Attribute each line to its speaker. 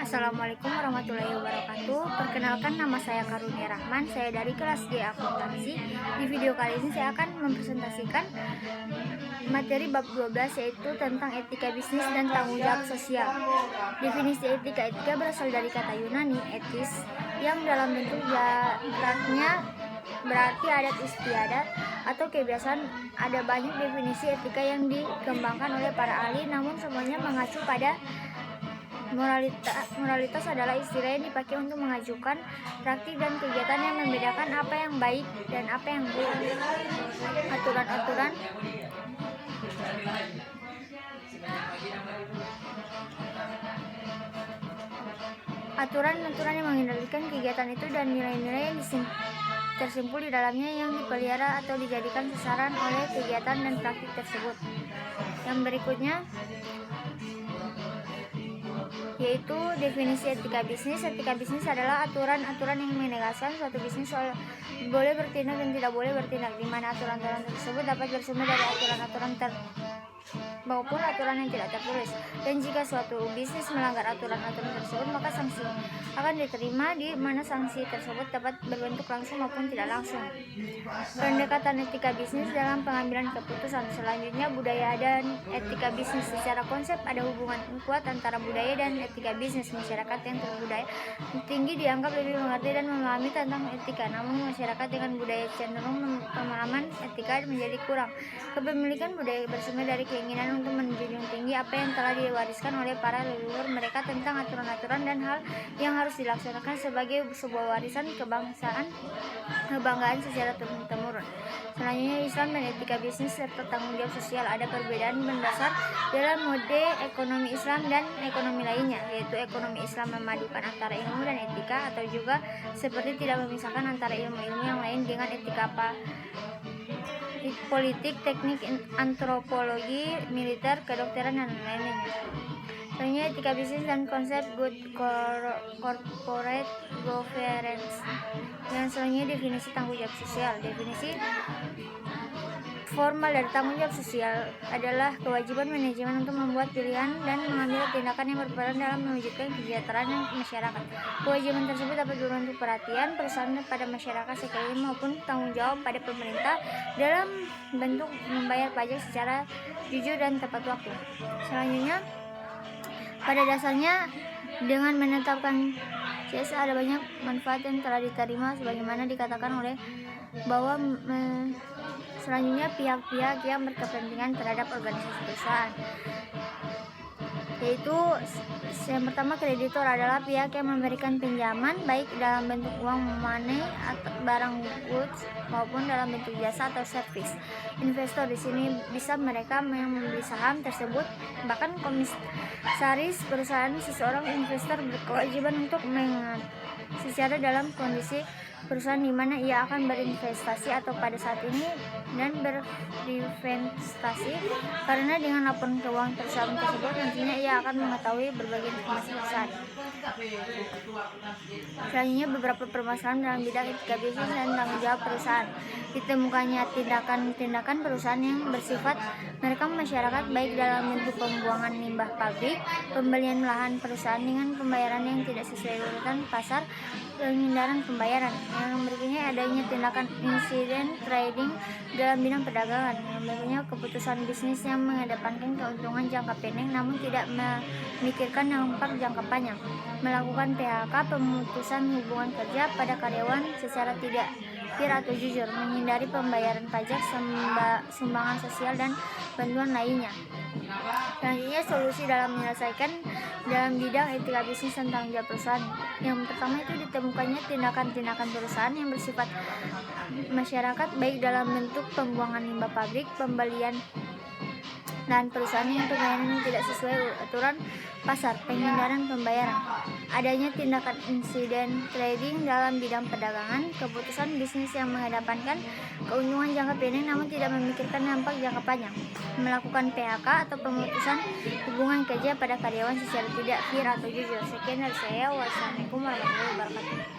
Speaker 1: Assalamualaikum warahmatullahi wabarakatuh. Perkenalkan, nama saya Karunia Rahman. Saya dari kelas G Akuntansi. Di video kali ini saya akan mempresentasikan materi bab 12, yaitu tentang etika bisnis dan tanggung jawab sosial. Definisi etika berasal dari kata Yunani etis, yang dalam bentuk jaraknya berarti adat istiadat atau kebiasaan. Ada banyak definisi etika yang dikembangkan oleh para ahli, namun semuanya mengacu pada moralitas adalah istilah yang dipakai untuk mengajukan praktik dan kegiatan yang membedakan apa yang baik dan apa yang buruk. Aturan-aturan yang mengendalikan kegiatan itu dan nilai-nilai yang tersimpul di dalamnya yang dipelihara atau dijadikan sasaran oleh kegiatan dan praktik tersebut. Yang berikutnya yaitu definisi etika bisnis. Etika bisnis adalah aturan-aturan yang menegaskan suatu bisnis soal boleh bertindak dan tidak boleh bertindak, di mana aturan-aturan tersebut dapat bersumber dari aturan-aturan maupun aturan yang tidak tertulis. Dan jika suatu bisnis melanggar aturan-aturan tersebut, maka sanksi akan diterima, di mana sanksi tersebut dapat berbentuk langsung maupun tidak langsung. Pendekatan etika bisnis dalam pengambilan keputusan. Selanjutnya, budaya dan etika bisnis. Secara konsep ada hubungan kuat antara budaya dan etika bisnis. Masyarakat yang berbudaya tinggi dianggap lebih mengerti dan memahami tentang etika, namun masyarakat dengan budaya cenderung pemahaman etika menjadi kurang. Kepemilikan budaya bersumber dari keinginan untuk menjunjung tinggi apa yang telah diwariskan oleh para leluhur mereka tentang aturan-aturan dan hal yang harus dilaksanakan sebagai sebuah warisan kebanggaan secara turun-temurun. Selanjutnya, Islam dan etika bisnis serta tanggung jawab sosial. Ada perbedaan mendasar dalam mode ekonomi Islam dan ekonomi lainnya, yaitu ekonomi Islam memadukan antara ilmu dan etika, atau juga seperti tidak memisahkan antara ilmu-ilmu yang lain dengan etika politik, teknik, antropologi, militer, kedokteran, dan lain-lainnya. Selanjutnya, etika bisnis dan konsep good corporate governance. Dan selanjutnya, definisi tanggung jawab sosial. Definisi formal dari tanggung jawab sosial adalah kewajiban manajemen untuk membuat pilihan dan mengambil tindakan yang berperan dalam mewujudkan kesejahteraan masyarakat. Kewajiban tersebut dapat berbentuk perhatian perusahaan pada masyarakat sekeliling maupun tanggung jawab pada pemerintah dalam bentuk membayar pajak secara jujur dan tepat waktu. Selanjutnya, pada dasarnya dengan menetapkan CSA ada banyak manfaat yang telah diterima, sebagaimana dikatakan oleh bahwa selanjutnya pihak-pihak yang berkepentingan terhadap organisasi perusahaan, yaitu yang pertama, kreditor adalah pihak yang memberikan pinjaman baik dalam bentuk uang money atau barang goods maupun dalam bentuk jasa atau service. Investor di sini bisa mereka yang membeli saham tersebut. Bahkan komisaris perusahaan, seseorang investor berkewajiban untuk secara dalam kondisi perusahaan di mana ia akan berinvestasi atau pada saat ini dan berinvestasi, karena dengan laporan keuangan perusahaan tersebut nantinya ia akan mengetahui berbagai informasi perusahaan. Selanjutnya, beberapa permasalahan dalam bidang etika bisnis dan tanggung jawab perusahaan. Ditemukannya tindakan perusahaan yang bersifat merekam masyarakat, baik dalam bentuk pembuangan limbah pabrik, pembelian lahan perusahaan dengan pembayaran yang tidak sesuai urutan pasar, penghindaran pembayaran. Yang berikutnya, adanya tindakan insiden trading dalam bidang perdagangan. Yang berikutnya, keputusan bisnis yang mengedepankan keuntungan jangka pendek namun tidak memikirkan dampak jangka panjang. Melakukan PHK, pemutusan hubungan kerja pada karyawan secara tidak fair atau jujur, menghindari pembayaran pajak, sumbangan sosial, dan bantuan lainnya. Selanjutnya, solusi dalam menyelesaikan dalam bidang etika bisnis dan tanggung jawab perusahaan. Yang pertama itu ditemukannya tindakan-tindakan perusahaan yang bersifat masyarakat, baik dalam bentuk pembuangan limbah pabrik, pembelian dan perusahaan yang pembayaran yang tidak sesuai aturan pasar, penghindaran pembayaran. Adanya tindakan insiden trading dalam bidang perdagangan, keputusan bisnis yang mengedepankan keuntungan jangka pendek namun tidak memikirkan dampak jangka panjang. Melakukan PHK atau pemutusan hubungan kerja pada karyawan secara tidak fair atau jujur. Sekian dari saya. Wassalamualaikum warahmatullahi wabarakatuh.